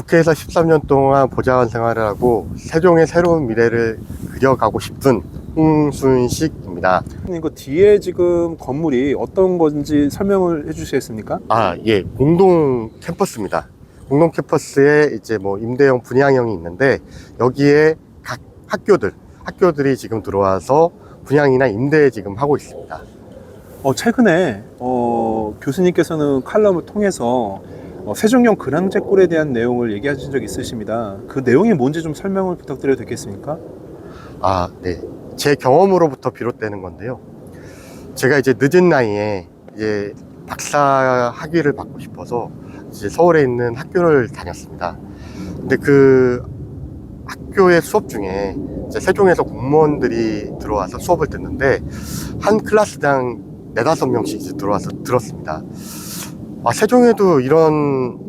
국회에서 13년 동안 보좌관 생활을 하고 세종의 새로운 미래를 그려가고 싶은 홍순식입니다. 이거 뒤에 지금 건물이 어떤 건지 설명을 해주시겠습니까? 예, 공동 캠퍼스입니다. 공동 캠퍼스에 이제 뭐 임대형, 분양형이 있는데 여기에 각 학교들이 지금 들어와서 분양이나 임대 지금 하고 있습니다. 최근에 교수님께서는 칼럼을 통해서 세종형 근황제골에 대한 내용을 얘기하신 적이 있으십니다. 그 내용이 뭔지 좀 설명을 부탁드려도 되겠습니까? 네. 제 경험으로부터 비롯되는 건데요. 제가 이제 늦은 나이에 이제 박사 학위를 받고 싶어서 이제 서울에 있는 학교를 다녔습니다. 근데 그 학교의 수업 중에 이제 세종에서 공무원들이 들어와서 수업을 듣는데 한 클래스당 4~5명씩 이제 들어와서 들었습니다. 세종에도 이런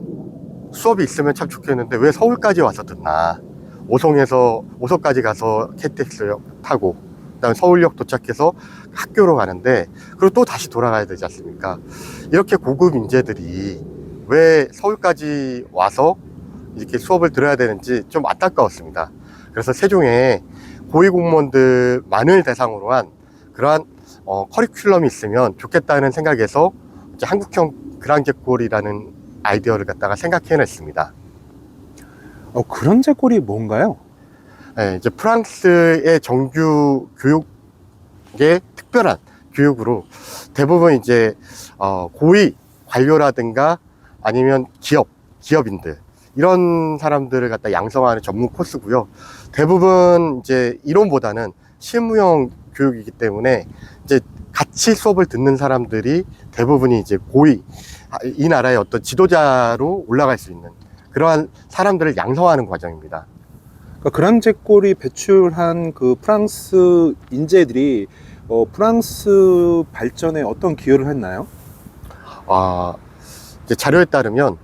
수업이 있으면 참 좋겠는데 왜 서울까지 와서 듣나. 오송까지 가서 KTX 타고 그다음에 서울역 도착해서 학교로 가는데 그리고 또 다시 돌아가야 되지 않습니까? 이렇게 고급 인재들이 왜 서울까지 와서 이렇게 수업을 들어야 되는지 좀 안타까웠습니다. 그래서 세종에 고위공무원들만을 대상으로 한 그러한 커리큘럼이 있으면 좋겠다는 생각에서 이제 한국형 근황제골이라는 아이디어를 갖다가 생각해냈습니다. 근황제골이 뭔가요? 네, 이제 프랑스의 정규 교육의 특별한 교육으로 대부분 이제 고위 관료라든가 아니면 기업인들 이런 사람들을 갖다 양성하는 전문 코스고요. 대부분 이제 이론보다는 실무형 교육이기 때문에 이제 같이 수업을 듣는 사람들이 대부분이 이제 이 나라의 어떤 지도자로 올라갈 수 있는 그러한 사람들을 양성하는 과정입니다. 그러니까 근황제골이 배출한 그 프랑스 인재들이 프랑스 발전에 어떤 기여를 했나요? 이제 자료에 따르면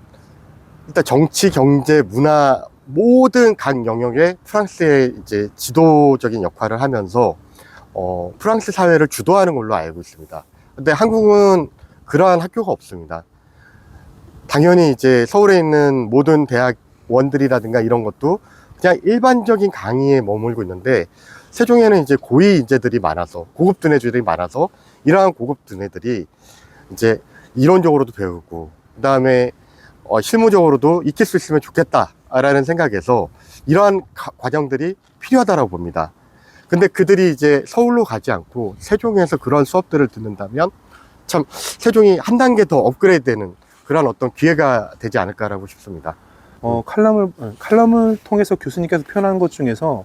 일단 정치, 경제, 문화 모든 각 영역에 프랑스의 이제 지도적인 역할을 하면서 프랑스 사회를 주도하는 걸로 알고 있습니다. 근데 한국은 그러한 학교가 없습니다. 당연히 이제 서울에 있는 모든 대학원들이라든가 이런 것도 그냥 일반적인 강의에 머물고 있는데 세종에는 이제 고위 인재들이 많아서 고급 두뇌들이 많아서 이러한 고급 두뇌들이 이제 이론적으로도 배우고 그 다음에 실무적으로도 익힐 수 있으면 좋겠다라는 생각에서 이러한 과정들이 필요하다고 봅니다. 근데 그들이 이제 서울로 가지 않고 세종에서 그런 수업들을 듣는다면 참 세종이 한 단계 더 업그레이드 되는 그런 어떤 기회가 되지 않을까라고 싶습니다. 칼럼을 통해서 교수님께서 표현한 것 중에서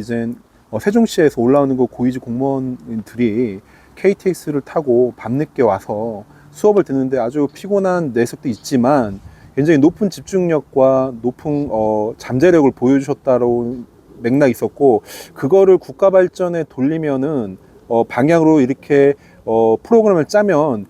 이제 세종시에서 올라오는 그 고위직 공무원들이 KTX를 타고 밤늦게 와서 수업을 듣는데 아주 피곤한 뇌색도 있지만 굉장히 높은 집중력과 높은 잠재력을 보여주셨다고 맥락이 있었고, 그거를 국가 발전에 돌리면은 방향으로 이렇게 프로그램을 짜면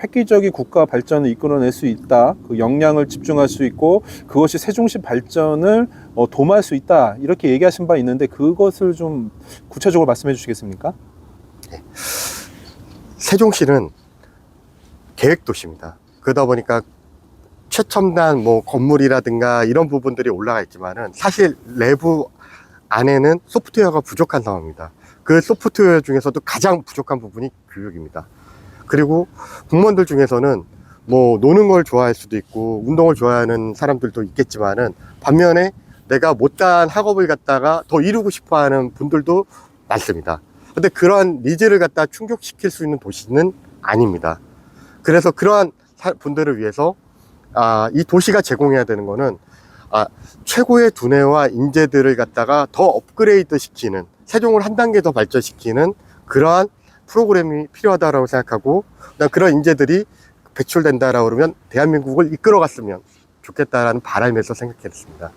획기적인 국가 발전을 이끌어낼 수 있다. 그 역량을 집중할 수 있고 그것이 세종시 발전을 도모할 수 있다. 이렇게 얘기하신 바 있는데 그것을 좀 구체적으로 말씀해 주시겠습니까? 네. 세종시는 계획도시입니다. 그러다 보니까 최첨단 건물이라든가 이런 부분들이 올라가 있지만은 사실 내부 안에는 소프트웨어가 부족한 상황입니다. 그 소프트웨어 중에서도 가장 부족한 부분이 교육입니다. 그리고 공무원들 중에서는 노는 걸 좋아할 수도 있고 운동을 좋아하는 사람들도 있겠지만은 반면에 내가 못다한 학업을 갖다가 더 이루고 싶어 하는 분들도 많습니다. 근데 그러한 니즈를 갖다 충족시킬 수 있는 도시는 아닙니다. 그래서 그러한 분들을 위해서 이 도시가 제공해야 되는 거는 최고의 두뇌와 인재들을 갖다가 더 업그레이드 시키는, 세종을 한 단계 더 발전시키는 그러한 프로그램이 필요하다고 생각하고, 그런 인재들이 배출된다라고 그러면 대한민국을 이끌어갔으면 좋겠다라는 바람에서 생각했습니다.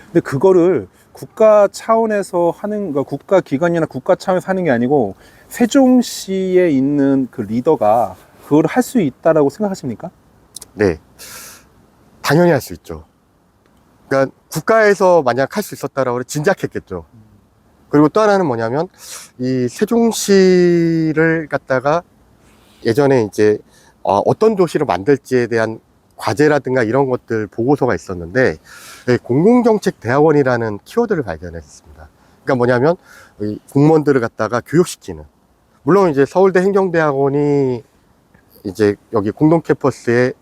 근데 그거를 국가 차원에서 하는, 그러니까 국가 기관이나 국가 차원에서 하는 게 아니고 세종시에 있는 그 리더가 그걸 할 수 있다라고 생각하십니까? 네, 당연히 할 수 있죠. 그러니까 국가에서 만약 할 수 있었다라고 진작했겠죠. 그리고 또 하나는 뭐냐면 이 세종시를 갖다가 예전에 이제 어떤 도시를 만들지에 대한 과제라든가 이런 것들 보고서가 있었는데 공공정책대학원이라는 키워드를 발견했습니다. 그러니까 뭐냐면 이 공무원들을 갖다가 교육시키는, 물론 이제 서울대 행정대학원이 이제 여기 공동 캠퍼스에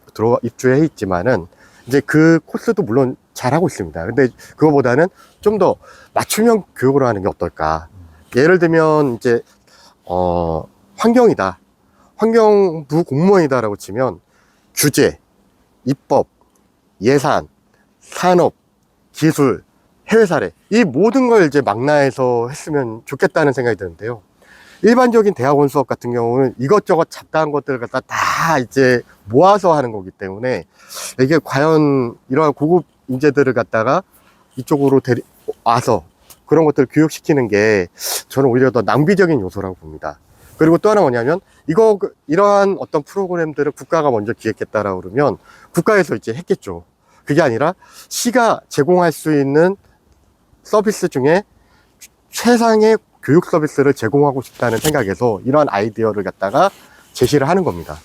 입주해 있지만은 이제 그 코스도 물론 잘하고 있습니다. 근데 그거보다는 좀 더 맞춤형 교육을 하는 게 어떨까. 예를 들면 이제 환경이다, 환경부 공무원이다라고 치면 규제, 입법, 예산, 산업, 기술, 해외 사례, 이 모든 걸 이제 망라해서 했으면 좋겠다는 생각이 드는데요. 일반적인 대학원 수업 같은 경우는 이것저것 잡다한 것들을 갖다 다 이제 모아서 하는 거기 때문에 이게 과연 이러한 고급 인재들을 갖다가 이쪽으로 와서 그런 것들을 교육시키는 게 저는 오히려 더 낭비적인 요소라고 봅니다. 그리고 또 하나 뭐냐면 이러한 어떤 프로그램들을 국가가 먼저 기획했다라고 그러면 국가에서 이제 했겠죠. 그게 아니라 시가 제공할 수 있는 서비스 중에 최상의 교육 서비스를 제공하고 싶다는 생각에서 이러한 아이디어를 갖다가 제시를 하는 겁니다.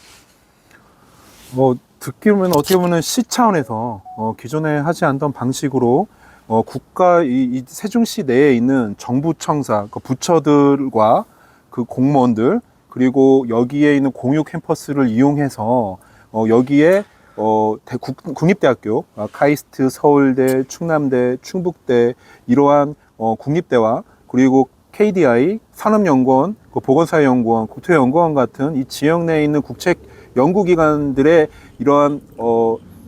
뭐 듣기 보면 어떻게 보면 시 차원에서 기존에 하지 않던 방식으로 국가 이 세종시 내에 있는 정부청사 그 부처들과 그 공무원들, 그리고 여기에 있는 공유 캠퍼스를 이용해서 여기에 국립대학교, 카이스트, 서울대, 충남대, 충북대, 이러한 국립대와 그리고 KDI, 산업연구원, 보건사회연구원, 국토연구원 같은 이 지역 내에 있는 국책 연구기관들의 이러한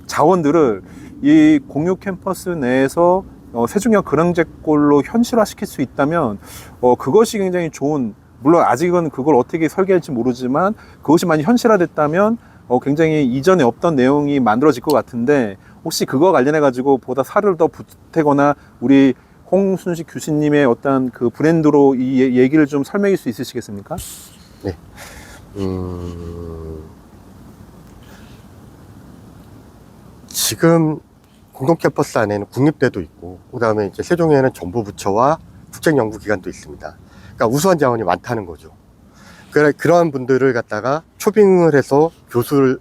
자원들을 이 공유 캠퍼스 내에서 세종역 그랑제골로 현실화시킬 수 있다면 그것이 굉장히 좋은, 물론 아직은 그걸 어떻게 설계할지 모르지만 그것이 많이 현실화됐다면 굉장히 이전에 없던 내용이 만들어질 것 같은데, 혹시 그거 관련해 가지고 보다 살을 더 보태거나 우리 홍순식 교수님의 어떤 그 브랜드로 이 얘기를 좀 설명할 수 있으시겠습니까? 네. 지금 공동 캠퍼스 안에는 국립대도 있고, 그 다음에 이제 세종에는 정부 부처와 국책연구기관도 있습니다. 그러니까 우수한 자원이 많다는 거죠. 그러한 분들을 갖다가 초빙을 해서 교수로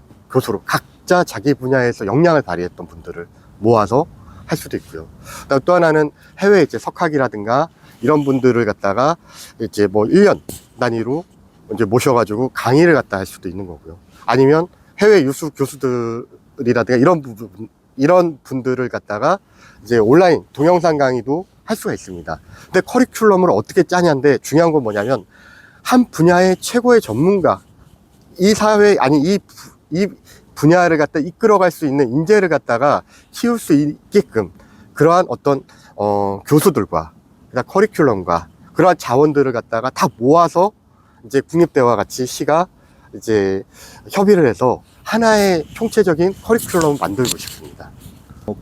각자 자기 분야에서 역량을 발휘했던 분들을 모아서 할 수도 있고요. 그다음 또 하나는 해외 이제 석학이라든가 이런 분들을 갖다가 이제 뭐 1년 단위로 이제 모셔가지고 강의를 갖다 할 수도 있는 거고요. 아니면 해외 유수 교수들이라든가 이런 분들을 갖다가 이제 온라인 동영상 강의도 할 수가 있습니다. 근데 커리큘럼을 어떻게 짜냐인데, 중요한 건 뭐냐면 한 분야의 최고의 전문가, 이 사회, 아니 이 분야를 갖다 이끌어갈 수 있는 인재를 갖다가 키울 수 있게끔 그러한 어떤 교수들과 커리큘럼과 그러한 자원들을 갖다가 다 모아서 이제 국립대와 같이 시가 이제 협의를 해서 하나의 총체적인 커리큘럼을 만들고 싶습니다.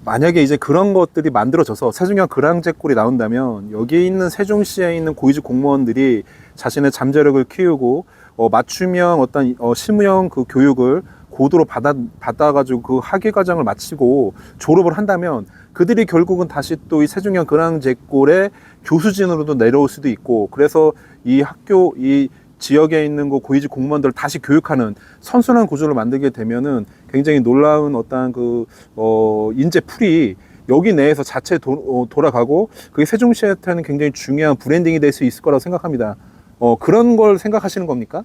만약에 이제 그런 것들이 만들어져서 세종역 그랑제골이 나온다면 여기에 있는 세종시에 있는 고위직 공무원들이 자신의 잠재력을 키우고 맞춤형 어떤 실무형 그 교육을 고도로 받아가지고 그 학위 과정을 마치고 졸업을 한다면 그들이 결국은 다시 또 이 세종역 그랑제골의 교수진으로도 내려올 수도 있고, 그래서 이 학교 이 지역에 있는 그 고위직 공무원들을 다시 교육하는 선순환 구조를 만들게 되면은 굉장히 놀라운 어떤 그 인재 풀이 여기 내에서 자체 돌아가고, 그게 세종시한테는 굉장히 중요한 브랜딩이 될 수 있을 거라고 생각합니다. 그런 걸 생각하시는 겁니까?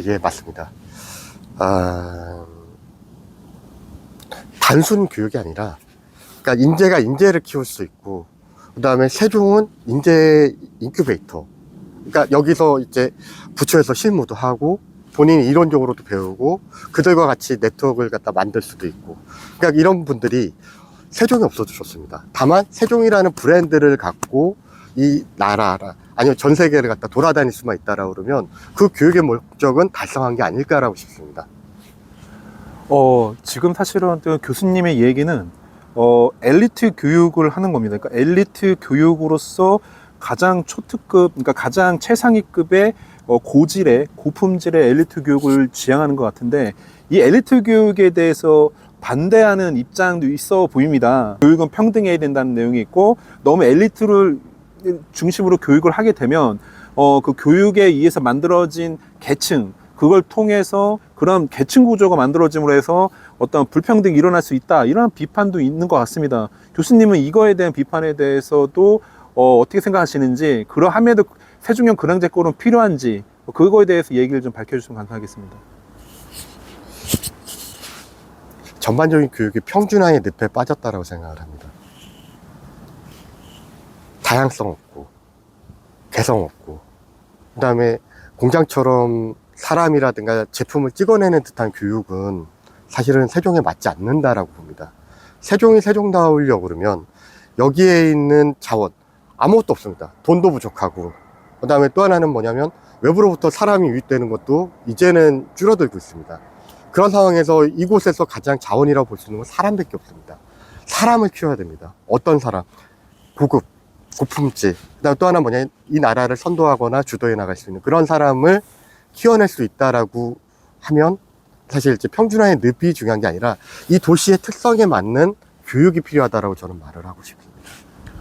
예, 맞습니다. 단순 교육이 아니라, 그러니까 인재가 인재를 키울 수 있고, 그 다음에 세종은 인재 인큐베이터. 그러니까 여기서 이제 부처에서 실무도 하고 본인이 이론적으로도 배우고 그들과 같이 네트워크를 갖다 만들 수도 있고, 그러니까 이런 분들이 세종이 없어도 좋습니다. 다만 세종이라는 브랜드를 갖고 이 나라 아니면 전 세계를 갖다 돌아다닐 수만 있다라고 그러면 그 교육의 목적은 달성한 게 아닐까라고 싶습니다. 지금 사실은 그 교수님의 얘기는 엘리트 교육을 하는 겁니다. 그러니까 엘리트 교육으로서 가장 초특급, 그러니까 가장 최상위급의 고질의 고품질의 엘리트 교육을 지향하는 것 같은데, 이 엘리트 교육에 대해서 반대하는 입장도 있어 보입니다. 교육은 평등해야 된다는 내용이 있고, 너무 엘리트를 중심으로 교육을 하게 되면 그 교육에 의해서 만들어진 계층, 그걸 통해서 그런 계층 구조가 만들어짐으로 해서 어떤 불평등이 일어날 수 있다, 이런 비판도 있는 것 같습니다. 교수님은 이거에 대한 비판에 대해서도 어떻게 생각하시는지, 그러함에도 세종형 근황제꼴은 필요한지, 그거에 대해서 얘기를 좀 밝혀주시면 감사하겠습니다. 전반적인 교육이 평준화의 늪에 빠졌다라고 생각을 합니다. 다양성 없고, 개성 없고, 그 다음에 공장처럼 사람이라든가 제품을 찍어내는 듯한 교육은 사실은 세종에 맞지 않는다라고 봅니다. 세종이 세종다우려고 그러면 여기에 있는 자원, 아무것도 없습니다. 돈도 부족하고, 그 다음에 또 하나는 뭐냐면 외부로부터 사람이 유입되는 것도 이제는 줄어들고 있습니다. 그런 상황에서 이곳에서 가장 자원이라고 볼 수 있는 건 사람밖에 없습니다. 사람을 키워야 됩니다. 어떤 사람? 고급, 고품질. 그 다음 또 하나 뭐냐면 이 나라를 선도하거나 주도해 나갈 수 있는 그런 사람을 키워낼 수 있다라고 하면 사실 이제 평준화의 늪이 중요한 게 아니라 이 도시의 특성에 맞는 교육이 필요하다라고 저는 말을 하고 싶습니다.